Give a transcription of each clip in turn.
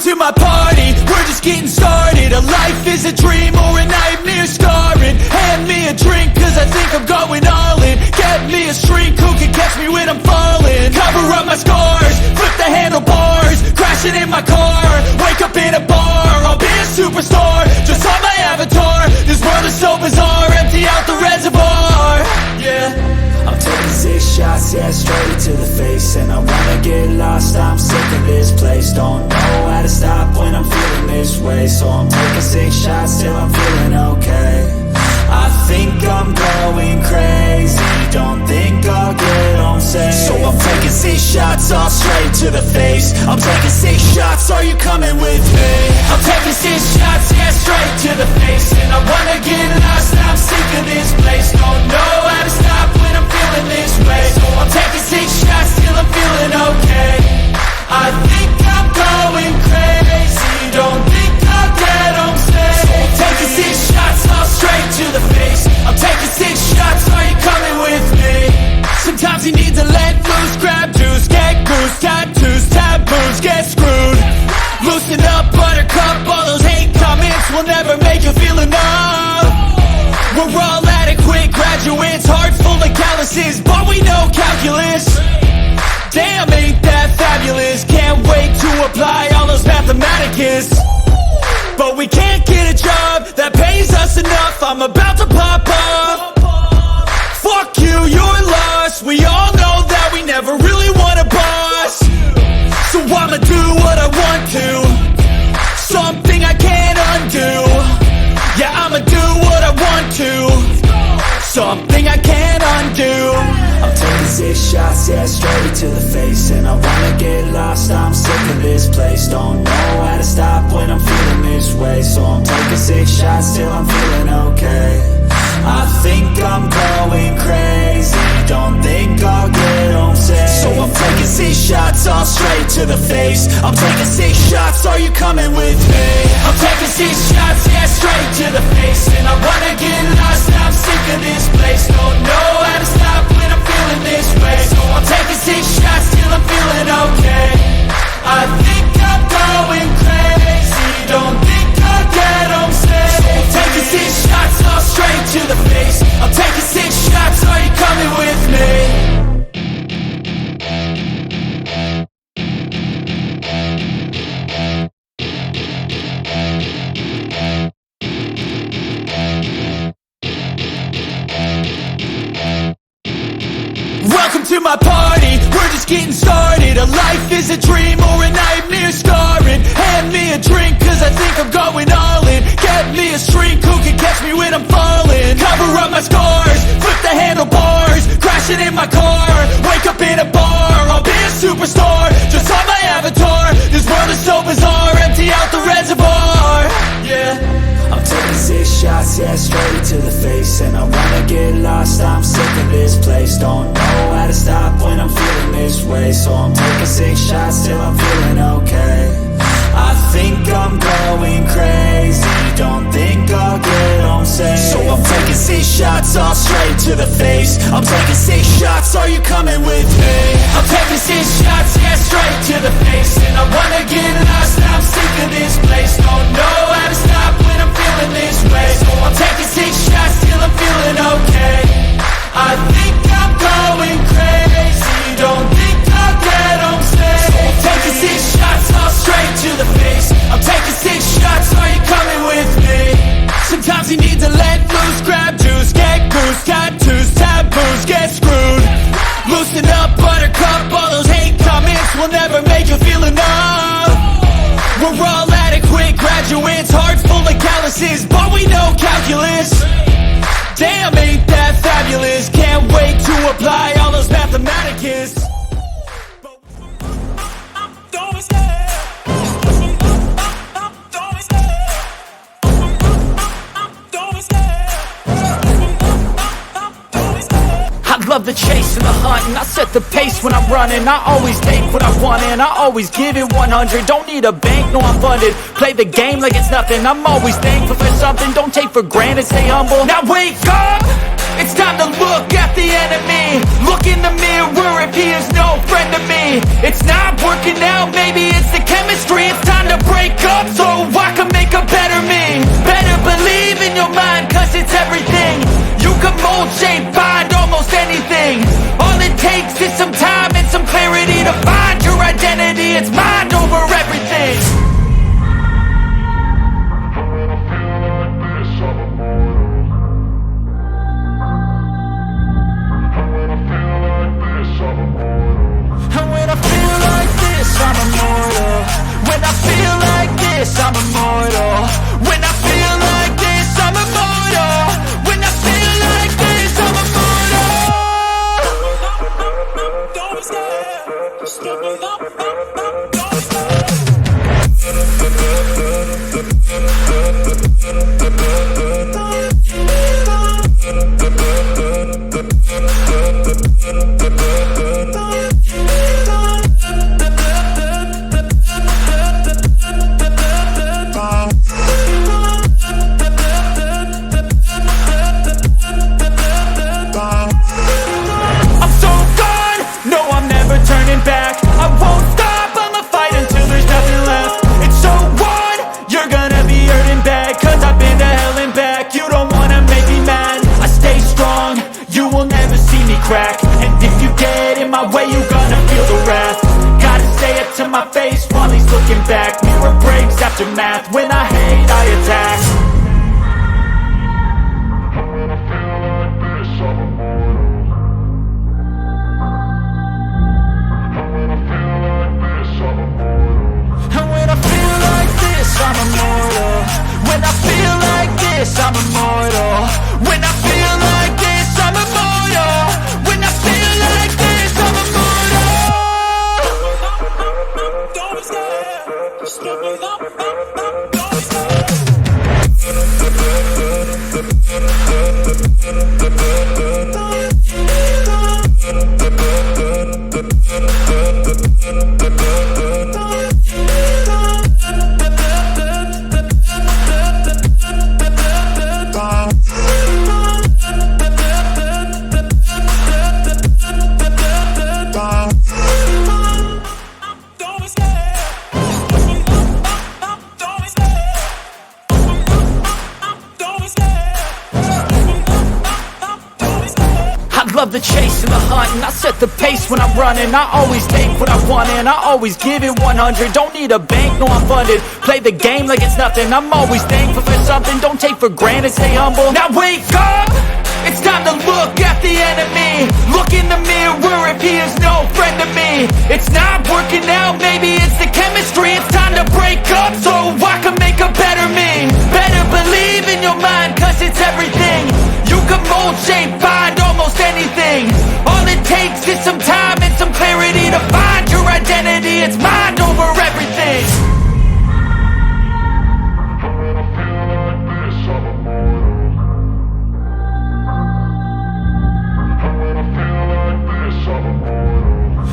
to my party, we're just getting started. A life is a dream or a nightmare scarring. Hand me a drink cause I think I'm going all in. Get me a shrink who can catch me when I'm falling. Cover up my scars, flip the handlebars, crashing in my car, wake up in a bar. I'll be a superstar, just on my avatar. This world is so bizarre, empty out the reservoir. Yeah, I'm taking 6 shots, yeah, straight to the face. And I wanna get lost, I'm sick of this place. Don't know how to stop when I'm feeling this way. So I'm taking 6 shots till I'm feeling okay. I think I'm going crazy, don't think I'll get home safe. So I'm taking 6 shots, all straight to the face. I'm taking 6 shots, are you coming with me? I'm taking 6 shots, yeah, straight to the face. And I wanna get lost, I'm sick of this place. Don't know how to stop when I'm feeling this way. So I'm taking 6 shots till I'm feeling okay. I think I'm going crazy, don't think I'll get home safe. So I'm taking 6 shots, all straight to the face. I'm taking 6 shots, are you coming with me? Sometimes you need to let loose, grab juice, get goose, tattoos, taboos, get screwed. Loosen up, buttercup, all those hate comments will never make you feel enough. We're all adequate graduates, heart full of calluses, but we know calculus. Damn, ain't that fabulous? Can't wait to apply all those mathematicus. But we can't get a job that pays us enough. I'm about to pop up. Fuck you, you're lost. We all know that we never really want a boss. So I'ma do what I want to, something I can't undo. Yeah, I'ma do what I want to, something I can't undo. I'm taking 6 shots, yeah, straight to the face. And I wanna get lost, I'm sick of this place. Don't know how to stop when I'm feeling this way. So I'm taking 6 shots till I'm feeling okay. I think I'm going crazy, don't think I'll get home safe. So I'm taking 6 shots, all straight to the face. I'm taking 6 shots, are you coming with me? I'm taking 6 shots, yeah, straight to the face. And I wanna get lost, I'm sick of this place. Don't know how to stop when I'm feeling this way. So I'm taking 6 shots till I'm feeling okay. I think I'm going crazy, don't think I'll get home safe. So I'm taking 6 shots, all straight to the face. I'm taking 6 shots, are you coming with me? Welcome to my party, we're just getting started. A life is a dream or a nightmare scarring. Hand me a drink cause I think I'm going all in. Get me a shrink who can catch me when I'm falling. Cover up my scars, flip the handlebars, crashing in my car, wake up in a bar. I'll be a superstar, just on my avatar. This world is so bizarre, empty out the reservoir. Yeah, I'm taking 6 shots, yeah, straight to the face. And I wanna get lost, I'm sick of this place. Don't know how to stop when I'm feeling this way. So I'm taking 6 shots till I'm feeling okay. I think I'm going crazy, don't think I'll get home safe. So I'm taking 6 shots, all straight to the face. I'm taking 6 shots, are you coming with me? I'm taking 6 shots, yeah, straight to the face. And I wanna get lost, I'm sick of this place. Don't know how to stop when I'm feeling this way. So I'm taking 6 shots till I'm feeling okay. I think I'm going crazy, don't think I'll get home safe. So I'm taking 6 shots, all straight to the face. I'm taking 6 shots, are you coming with me? Sometimes you need to let loose, grab juice, get goose, tattoos, taboos, get screwed. Loosen up, buttercup, all those hate comments will never make you feel enough. We're all adequate graduates, heart full of calluses, but we know calculus. Damn, ain't that fabulous? Can't wait to apply all those mathematicus. I love the chase and the hunt, and I set the pace when I'm running. I always take what I want and I always give it 100. Don't need a bank, no I'm funded. Play the game like it's nothing. I'm always thankful for something. Don't take for granted, stay humble. Now wake up! It's time to look at the enemy. Look in the mirror if he is no friend to me. It's not working out, maybe it's the chemistry. It's time to break up so I can make a better me. Better believe in your mind, cause it's everything. You can mold, shape, find almost anything. All it takes is some time and some clarity to find your identity. It's mind over everything. And when I feel like this, I'm immortal. When I feel like this, I'm immortal. When I feel like this, I'm immortal. When I feel like this, I'm immortal. Don't be scared. Just give me up. Don't be scared. And if you get in my way, you gonna feel the wrath. Gotta say it to my face while he's looking back. Mirror breaks after math. When I hate, I attack. And when I feel like this, I'm immortal. When I feel like this, I'm immortal. When I feel like this, I'm immortal. When I feel like this, I'm immortal. Don't be scared. Just give me up. Don't be scared. Love the chase and the hunt, and I set the pace when I'm running. I always take what I want and I always give it 100. Don't need a bank, no I'm funded. Play the game like it's nothing. I'm always thankful for something. Don't take for granted, stay humble. Now wake up! It's time to look at the enemy. Look in the mirror if he is no friend to me. It's not working out, maybe it's the chemistry. It's time to break up so I can make a better me. Better believe in your mind, cause it's everything. You can mold, shape, find almost anything. All it takes is some time and some clarity to find your identity. It's mind over everything.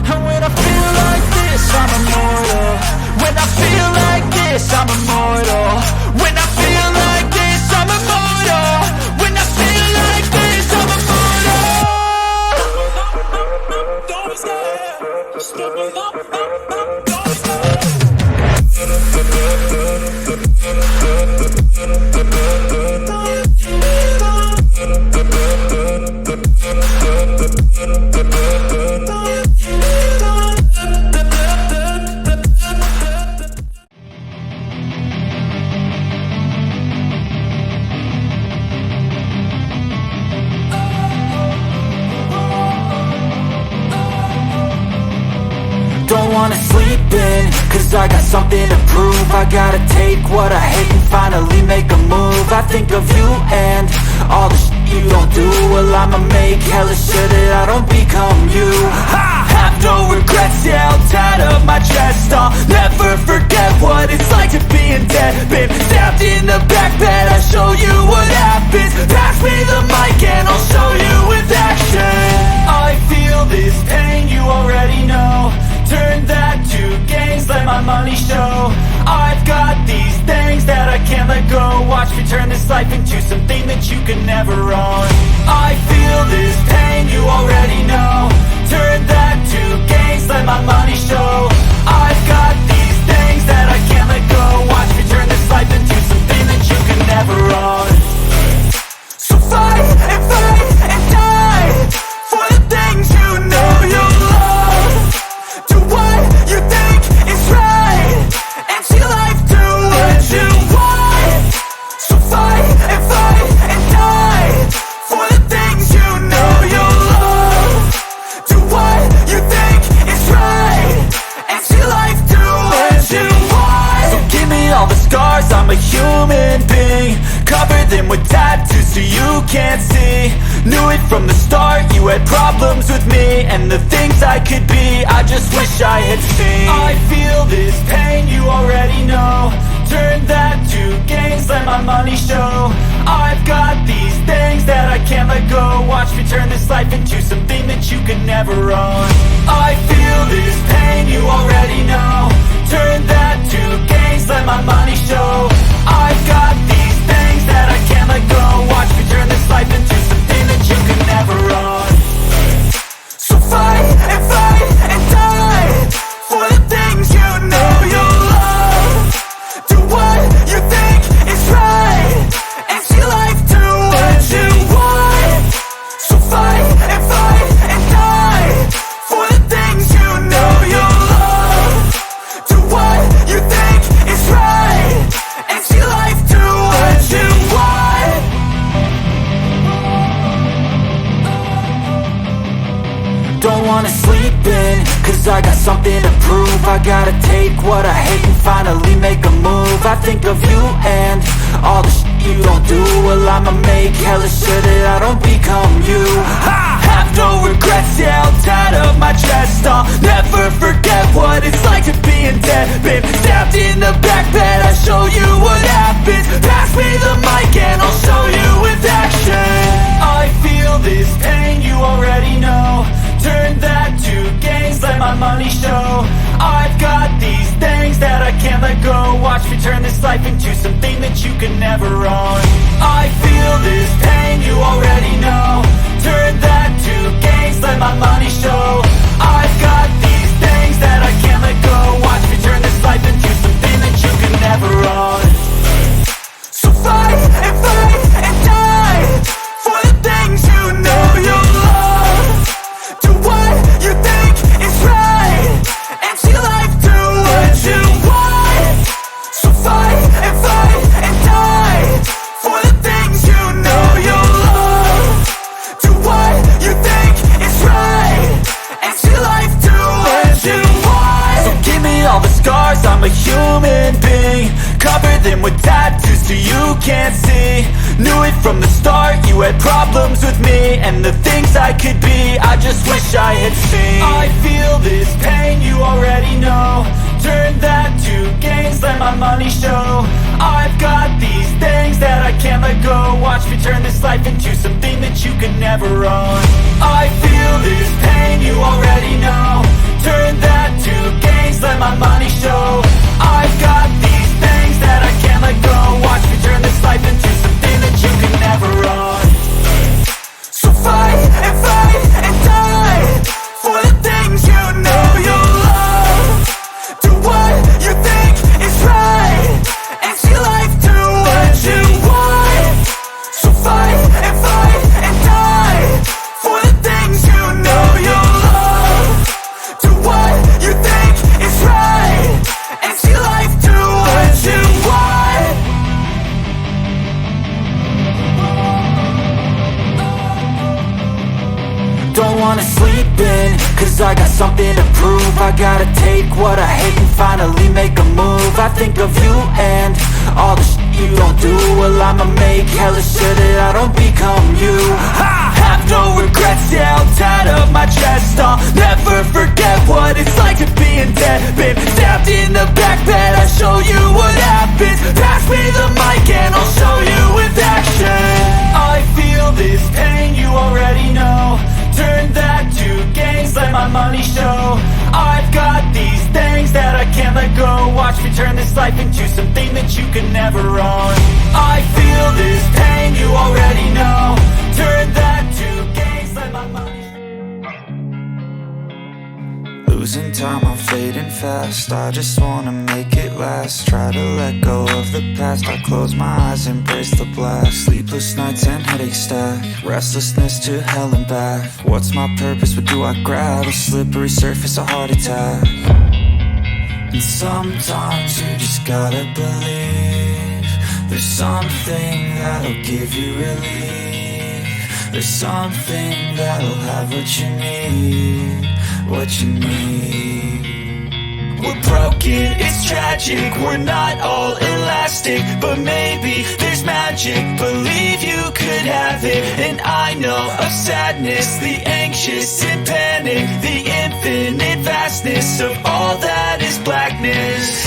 And when I feel like this, I'm immortal. When I feel like this, I'm immortal. When I feel like this, I'm immortal. When I feel like this, I'm immortal. Don't be scared. Just give me up. Don't be scared. Don't wanna sleep in, cause I got something to prove. I gotta take what I hate and finally make a move. I think of you and all the shit you don't do. Well, I'ma make hella sure that I don't become you. I have no regrets, yeah, I'll tie up my chest. I'll never forget what it's like to be in debt. Been stabbed in the back bed, I'll show you what happens. Pass me the mic and I'll show you with action. I feel this pain, you already know. Turn that to gains, let my money show. I've got these things that I can't let go. Watch me turn this life into something that you can never own. I feel this pain, you already know. Turn that to gains, let my money show. I've got these things that I can't let go. Watch me turn this life into something that you can never own. So fight and die for the things you know you love. Do what you think is right and see life do what you want. So fight and die for the things you know you love. Do what you think is right and see life do what you want. So give me all the scars, I'm a human being. Cover them with tattoos so you can't see. Knew it from the start, you had problems with me and the things I could be, I just wish I had seen. I feel this pain, you already know. Turn that to gains, let my money show. I've got these things that I can't let go. Watch me turn this life into something that you could never own. I feel this pain, you already know. Turn that to gains, let my money show. I've got these things that I can't let go. Watch me turn this life into something that you could never own. So fight and die for the things you know you love. Do what you think is right and see life do what you want. So fight and die for the things you know you love. Do what you think is right and see life do what you want. Don't wanna sleep in, cause I got something to prove. I gotta take what I hate and finally make a move. I think of you and all the shit you don't do. Well, I'ma make hella sure that I don't become you. I have no regrets, yeah, I'll tie up my chest. I'll never forget what it's like to be in debt. Been stabbed in the back bed, I'll show you what happens. Pass me the mic and I'll show you with action. I feel this pain, you already know. Turn that to gains, let my money show. I've got these things that I can't let go. Watch me turn this life into something that you can never own. I feel this pain, you already know. Turn that to gains, let my money show. I've got these things that I can't let go. Watch me turn this life into something that you can never own. So fight and die for the things you know you love. Do what you think is right and see life do what you want. So fight and die for the things you know you love. Do what you think is right and see life do what you want. So give me all the scars, I'm a human being. Cover them with tattoos so you can't see. Knew it from the start, you had problems with me and the things I could be, I just wish I had seen. I feel this pain, you already know. Turn that to gains, let my money show. I've got these things that I can't let go. Watch me turn this life into something that you can never own. I feel this pain, you already know. Turn that to gains, let my money show. I've got these things that I can't let go. Watch me turn this life into something that you can never own. So fight and die for the things you know you love. Do what you think is right and see life do what you want. So fight and die for the things you know you love. Do what you think is right and see life do what you want. Don't wanna sleep in, cause I got something to prove. I gotta take what I hate and finally make a move. I think of you and all the shit you don't do. Well, I'ma make hella sure that I don't become you. I have no regrets, yeah, I'll tie up my chest. I'll never forget what it's like to be in debt. Been stabbed in the back bed, I'll show you what happens. Pass me the mic and I'll show you with action. I feel this pain, you already know. Turn that to gains, let my money show. I've got these things that I can't let go. Watch me turn this life into something that you can never own. I feel this pain, you already know. Turn that to gains. fading fast. I just wanna make it last. Try to let go of the past. I close my eyes, embrace the black. Sleepless nights and headaches stack. Restlessness to hell and back. What's my purpose? What do I grab? A slippery surface, a heart attack. And sometimes you just gotta believe there's something that'll give you relief. There's something that'll have what you need, what you need. We're broken, it's tragic, we're not all elastic, but maybe there's magic. Believe you could have it, and I know of sadness, the anxious and panic, the infinite vastness of all that is blackness.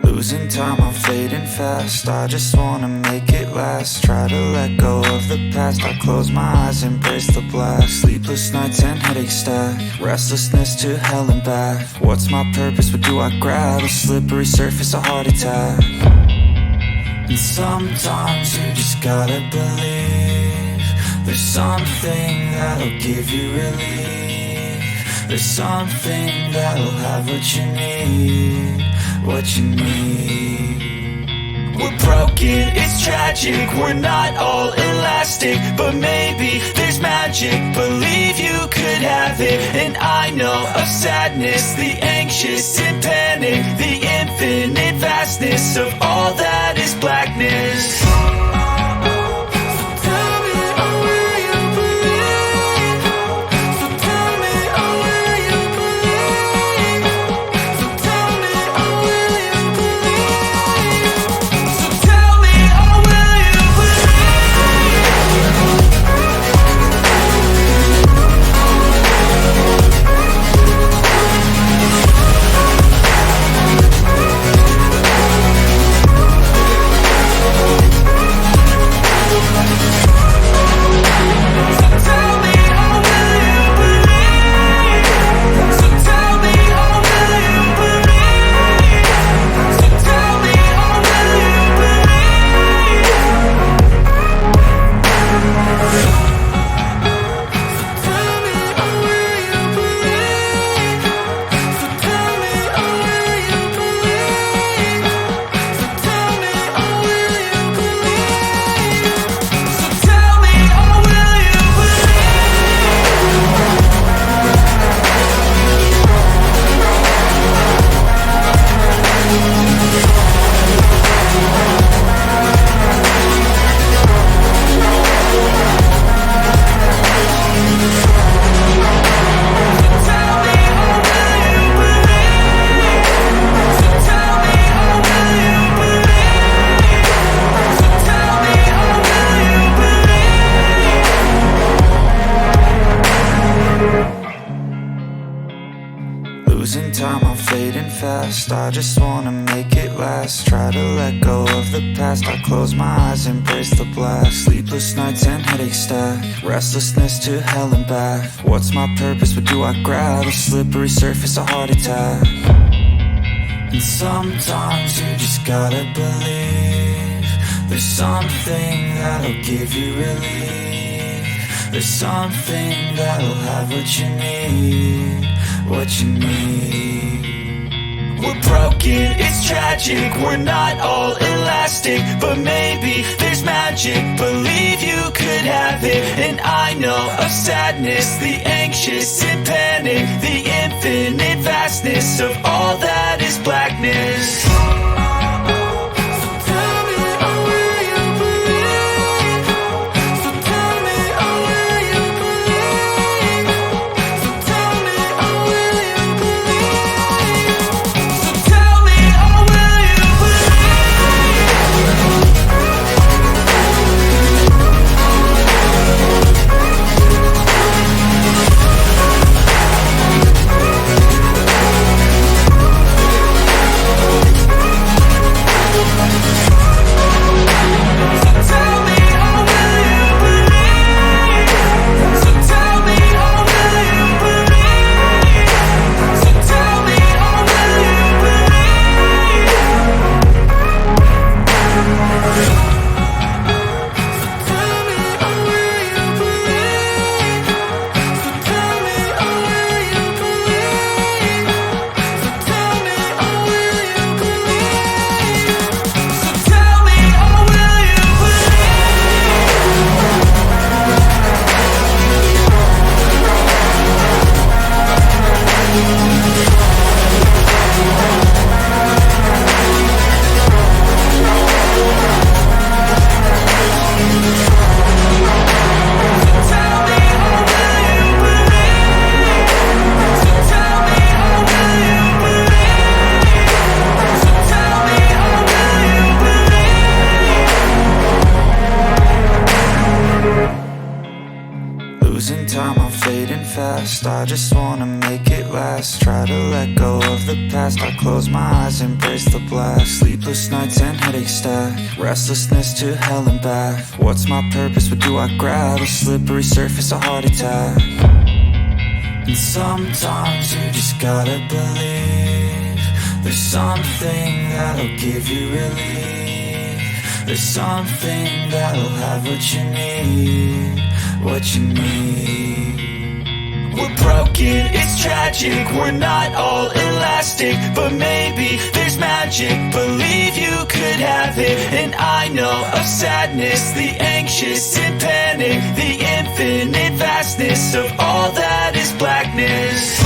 Losing time, I'm fading fast. I just wanna make it last. Try to let go of the past. I close my eyes, embrace the black. Sleepless nights and headaches stack. Restlessness to hell and back. What's my purpose? What do I grab? A slippery surface, a heart attack. And sometimes you just gotta believe there's something that'll give you relief. There's something that'll have what you need, what you need. We're broken, it's tragic, we're not all elastic, but maybe there's magic. Believe you could have it, and I know of sadness, the anxious and panic, the infinite vastness of all that is blackness. fast. I just wanna make it last. Try to let go of the past. I close my eyes, embrace the blast. Sleepless nights and headaches stack. Restlessness to hell and back. What's my purpose? What do I grab? A slippery surface, a heart attack. And sometimes you just gotta believe there's something that'll give you relief. There's something that'll have what you need, what you need. We're broken, it's tragic, we're not all elastic, but maybe there's magic. Believe you could have it, and I know of sadness, the anxious and panic, the infinite vastness of all that is blackness. Losing time, I'm fading fast. I just wanna make it last. Try to let go of the past. I close my eyes, embrace the blast. Sleepless nights and headaches stack. Restlessness to hell and back. What's my purpose? What do I grab? A slippery surface, a heart attack. And sometimes you just gotta believe there's something that'll give you relief. There's something that'll have what you need, what you need. We're broken, it's tragic, we're not all elastic, but maybe there's magic. Believe you could have it, and I know of sadness, the anxious and panic, the infinite vastness of all that is blackness.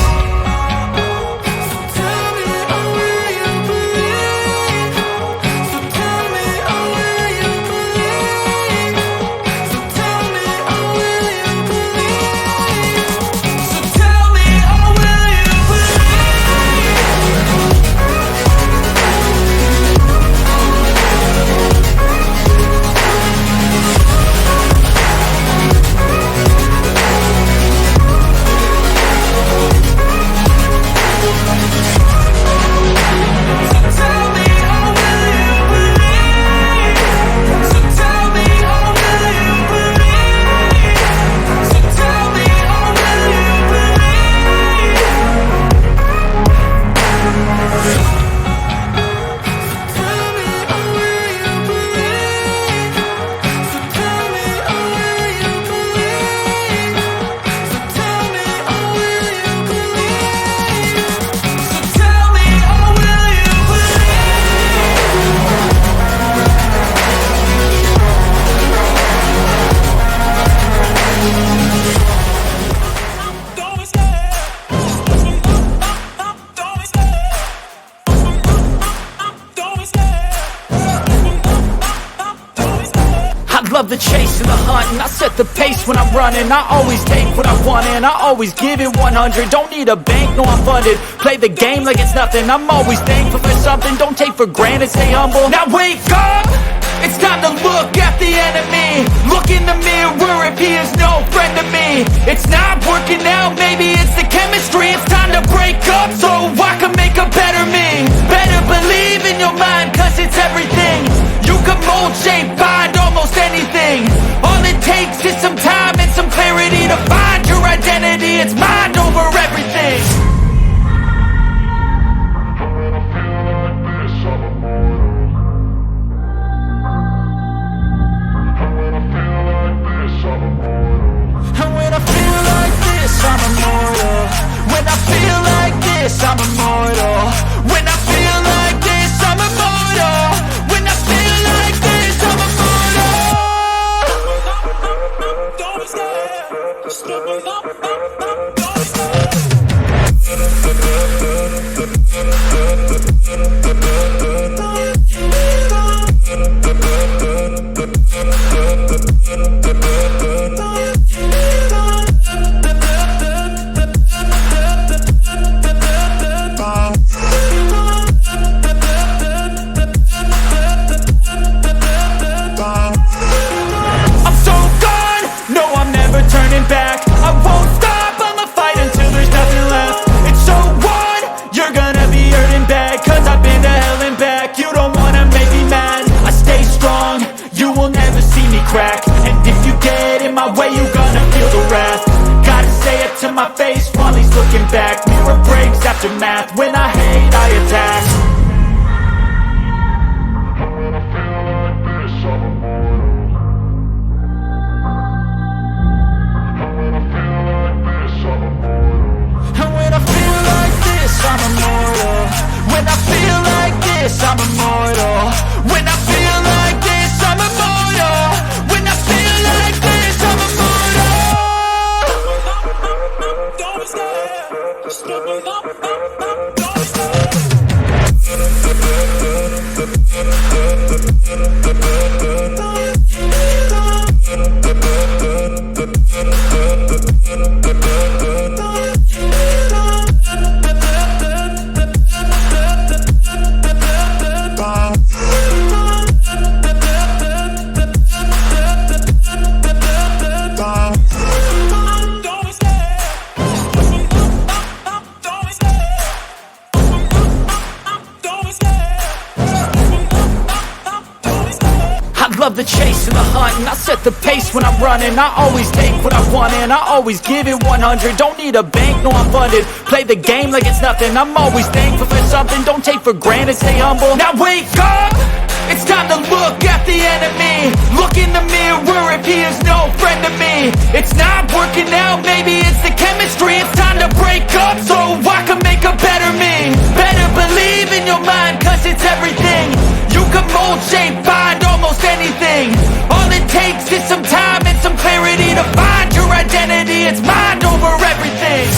Love the chase and the hunt, and I set the pace when I'm running. I always take what I want and I always give it 100. Don't need a bank, no I'm funded. Play the game like it's nothing. I'm always thankful for something. Don't take for granted, stay humble. Now wake up! It's time to look at the enemy. Look in the mirror if he is no friend to me. It's not working out, maybe it's the chemistry. It's time to break up so I can make a better me. aftermath. When I hate, I attack. And when I feel like this, I'm immortal. When I feel like this, I'm immortal. When I feel like this, I'm immortal. When I feel like this, I'm immortal. Don't stop. Don't stop. Love the chase and the hunt, and I set the pace when I'm running. I always take what I want and I always give it 100. Don't need a bank, no I'm funded. Play the game like it's nothing. I'm always thankful for something. Don't take for granted, stay humble. Now wake up! It's time to look at the enemy. Look in the mirror if he is no friend to me. It's not working out, maybe it's the chemistry. It's time to break up so I can make a better me. Better believe in your mind, cause it's everything. You can mold, shape, find almost anything. All it takes is some time and some clarity to find your identity. It's mind over everything.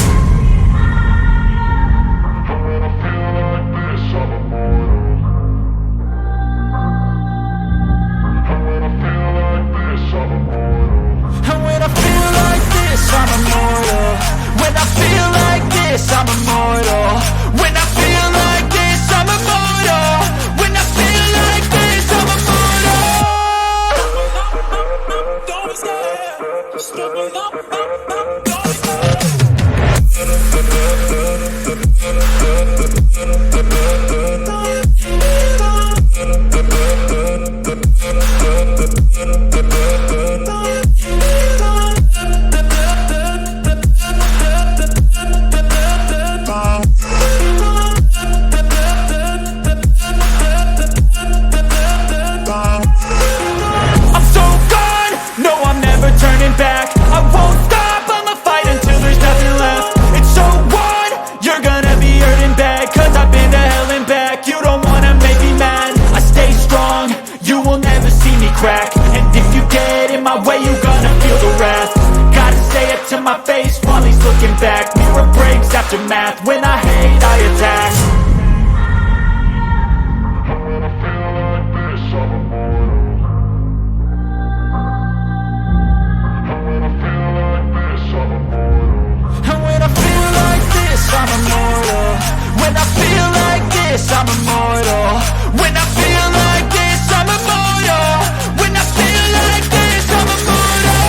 And when I feel like this, I'm immortal. When I feel like this, I'm immortal. When I feel like this, I'm immortal. When I feel like this, I'm immortal. Don't And if you get in my way, you gonna feel the wrath. Gotta say it to my face while he's looking back. Mirror breaks, aftermath. When I hate, I attack. And when I feel like this, I'm immortal. When I feel like this, I'm immortal. When I feel like this, I'm immortal. When I feel like this, I'm immortal.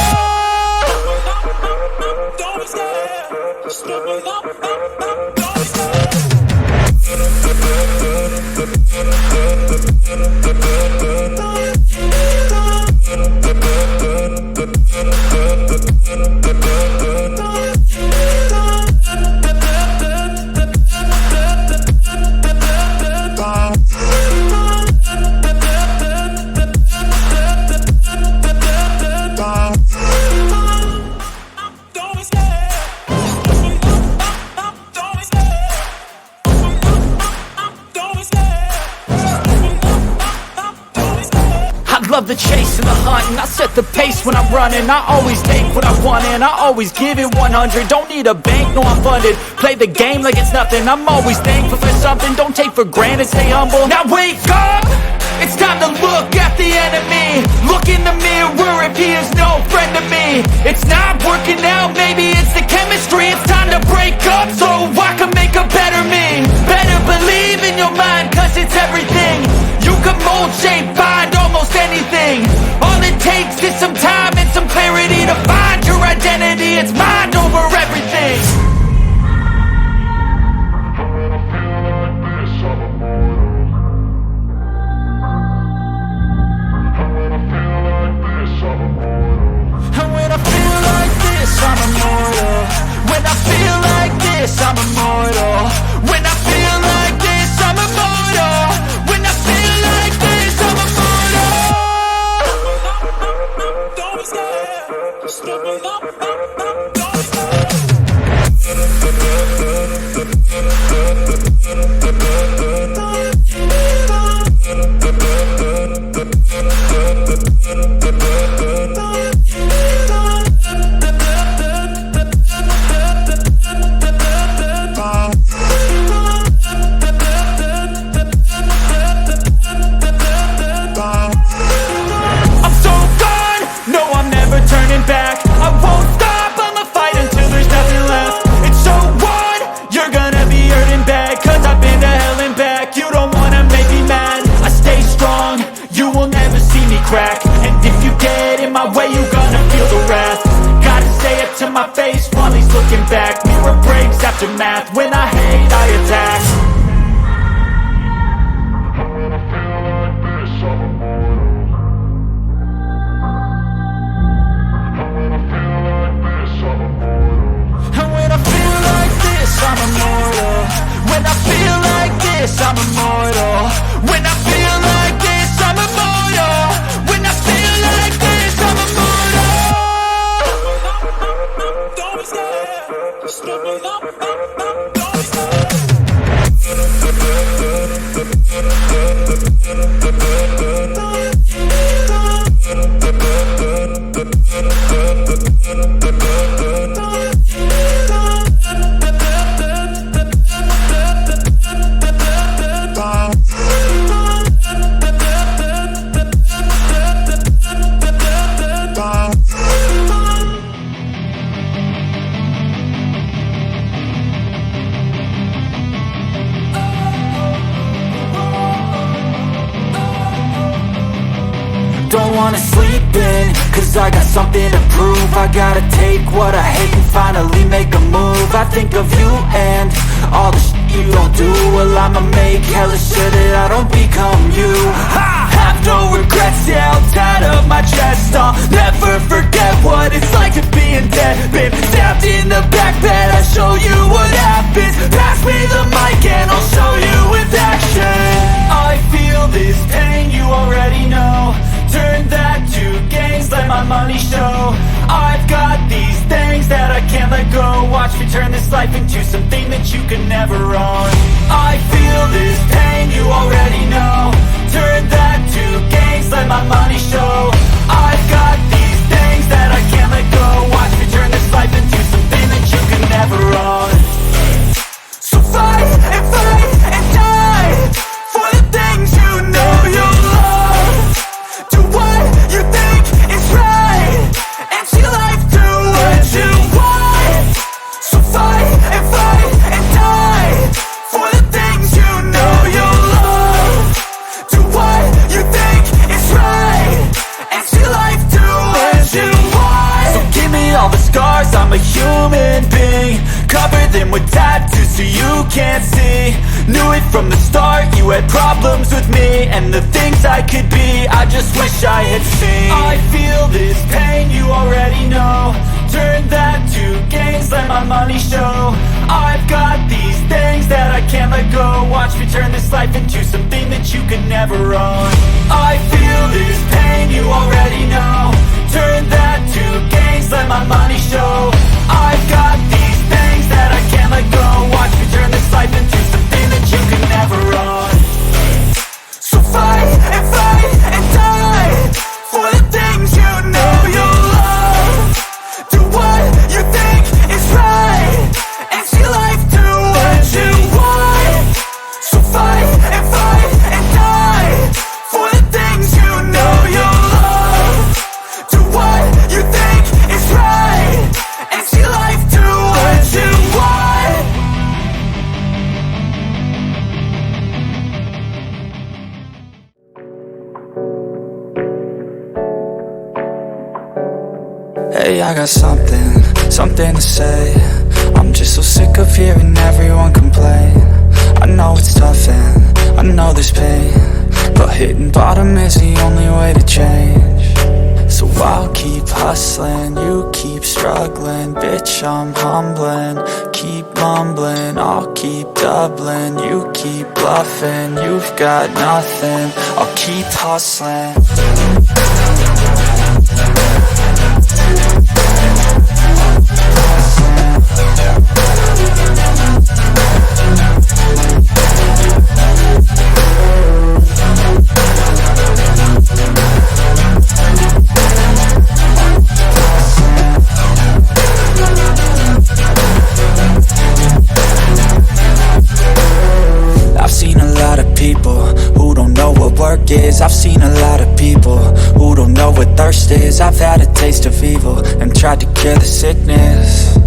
Don't love the chase and the hunt, and I set the pace when I'm running. I always take what I want and I always give it 100. Don't need a bank, no I'm funded. Play the game like it's nothing. I'm always thankful for something. Don't take for granted, stay humble. Now wake up! It's time to look at the enemy. Look in the mirror if he is no friend to me. It's not working out, maybe it's the chemistry. It's time to break up so I can make a better me. Better believe in your mind, cause it's everything. You can mold, shape, find almost anything. All it takes is some time and some clarity to find your identity. It's mind over everything. And when I feel like this, I'm immortal. When I feel like this, I'm immortal. don't wanna sleep in, cause I got something to prove. I gotta take what I hate and finally make a move. I think of you and all the shit you don't do. Well, I'ma make hella sure that I don't become you. I have no regrets, yeah, I'll tie up my chest. I'll never forget what it's like to being dead. Been stabbed in the back bed, I'll show you what happens. Pass me the mic and I'll show you with action. I feel this pain, you already know. Turn that to gains, let my money show. I've got these things that I can't let go. Watch me turn this life into something that you can never own. I feel this pain, you already know. Turn that to gains, let my money show. I've got these things that I can't let go. Watch me turn this life into something that you can never own. So fight and die for the things you know you love. Do what you think is right and see life do what you want. So fight and die for the things you know you love. Do what you think is right and see life do what you want. So give me all the scars, I'm a human being. Cover them with tattoos so you can't see. Knew it from the start, you had problems with me and the things I could be, I just wish I had seen. I feel this pain, you already know. Turn that to gains, let my money show. I've got these things that I can't let go. Watch me turn this life into something that you could never own. I feel this pain, you already know. Turn that to gains, let my money show. I've got these things that I can't let go. Watch me turn this life into something that you can never own. So fight and die for the things you know you love. Do what you think is right and see life do what you want. So fight and die for the things you know you love. Do what you think is right and see life do what you want. Hey, I got something to say. I'm just so sick of hearing everyone complain. I know it's tough and I know there's pain, but hitting bottom is the only way to change. So I'll keep hustling, you keep struggling. Bitch, I'm humbling, keep mumbling. I'll keep doubling, you keep bluffing. You've got nothing, I'll keep hustling. I've seen a lot of people who don't know what work is. I've seen a lot of people who don't know what thirst is. I've had a taste of evil and tried to cure the sickness,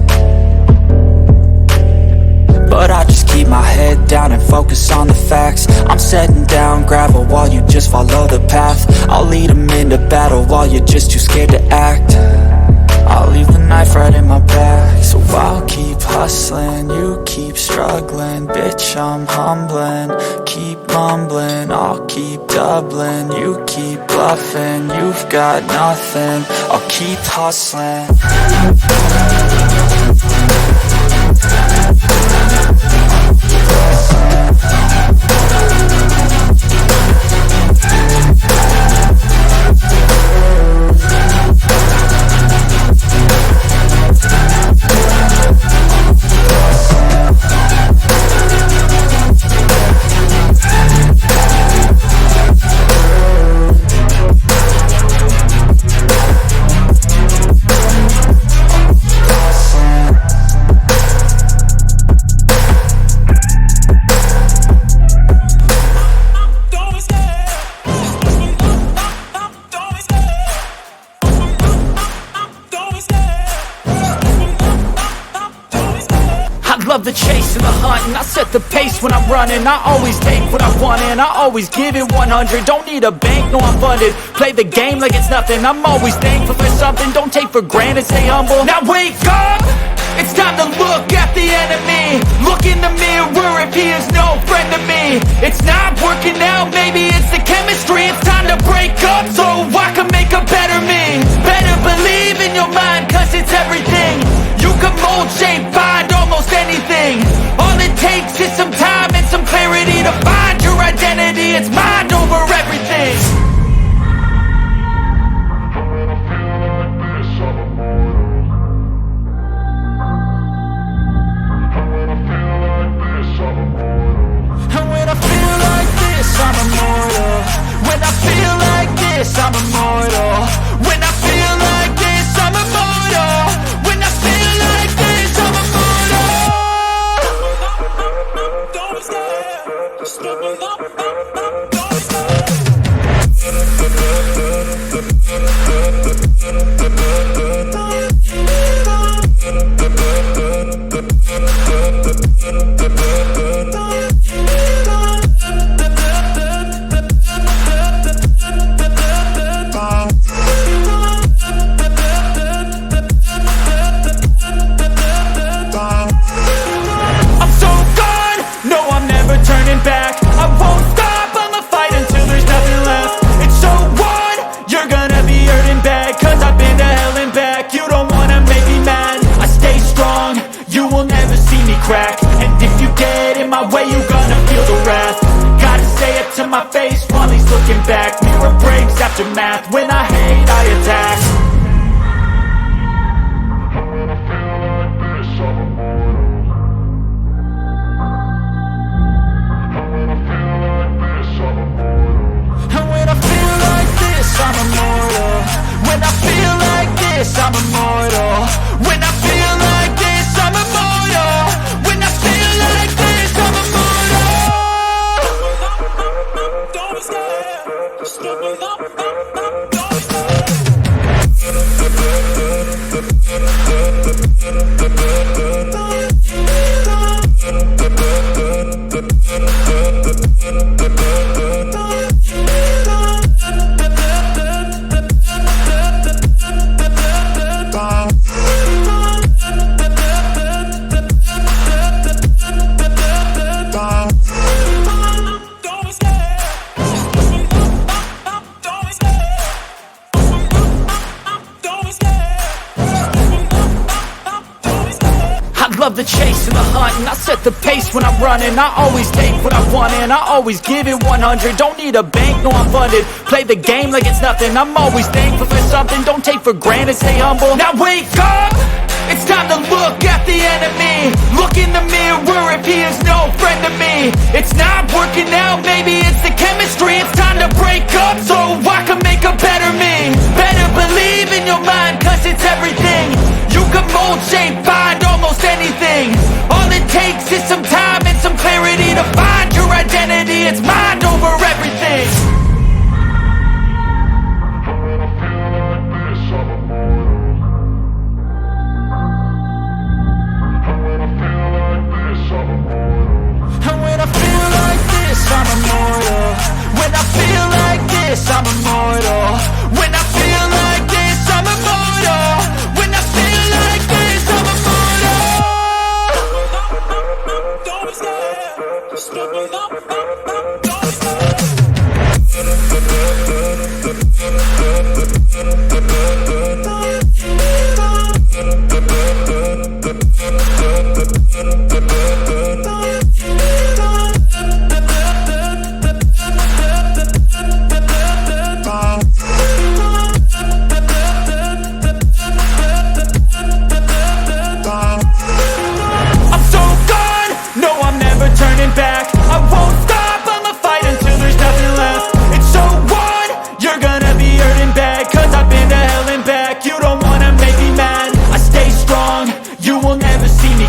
but I just keep my head down and focus on the facts. I'm setting down gravel while you just follow the path. I'll lead them into battle while you're just too scared to act. I'll leave the knife right in my back. So I'll keep hustling, you keep struggling. Bitch, I'm humbling, keep mumbling. I'll keep doubling, you keep bluffing. You've got nothing, I'll keep hustling. hunt and I set the pace when I'm running. I always take what I want and I always give it 100. Don't need a bank, no I'm funded. Play the game like it's nothing. I'm always thankful for something. Don't take for granted, stay humble. Now wake up! It's time to look at the enemy. Look in the mirror if he is no friend to me. It's not working out, maybe it's the chemistry. It's time to break up so I can make a better me. Better believe in your mind, cause it's everything. You can mold, shape, find almost anything. All it takes is some time and some clarity to find your identity. It's mind over everything. I'm immortal. When I feel like this, I'm immortal. When I feel like this, I'm immortal. When I feel like this, I'm immortal. Don't stop, stop, don't stop. And if you get in my way, you gonna feel the wrath. Gotta say it to my face while he's looking back. Mirror breaks after math. When I hate, I attack. And when I feel like this, I'm immortal. When I feel like this, I'm immortal. When I feel like this, I'm immortal. When I feel like this, I'm immortal. Don't stop, stop, don't stop. Love the chase and the hunt and I set the pace when I'm running. I always take what I want and I always give it 100. Don't need a bank, no I'm funded. Play the game like it's nothing. I'm always thankful for something. Don't take for granted, stay humble. Now wake up! It's time to look at the enemy. Look in the mirror if he is no friend to me. It's not working out, maybe it's the chemistry. It's time to break up so I can make a better me. Better believe in your mind, cause it's everything. You can mold, shape, find almost anything. All it takes is some time and some clarity to find your identity. It's mind over everything. And when I feel like this, I'm immortal. When I feel like this, I'm immortal. When I feel like this, I'm immortal. When I feel like this, I'm immortal. Don't stop, stop, don't stop.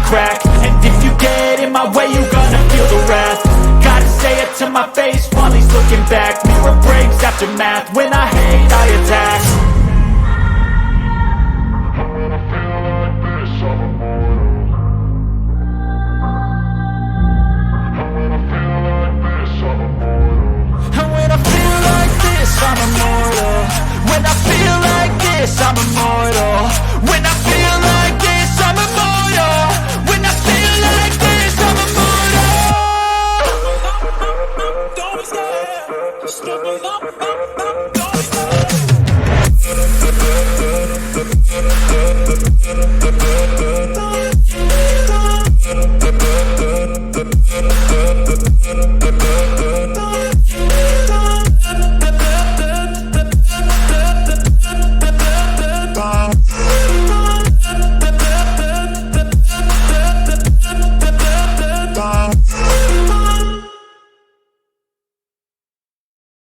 Crack. And if you get in my way, you gonna feel the wrath. Gotta say it to my face while he's looking back. Mirror breaks after math. When I hate, I attack. this, I'm immortal. When I feel like this, I'm immortal. When I feel like this, I'm immortal. Don't be scared. Step it up, don't be scared.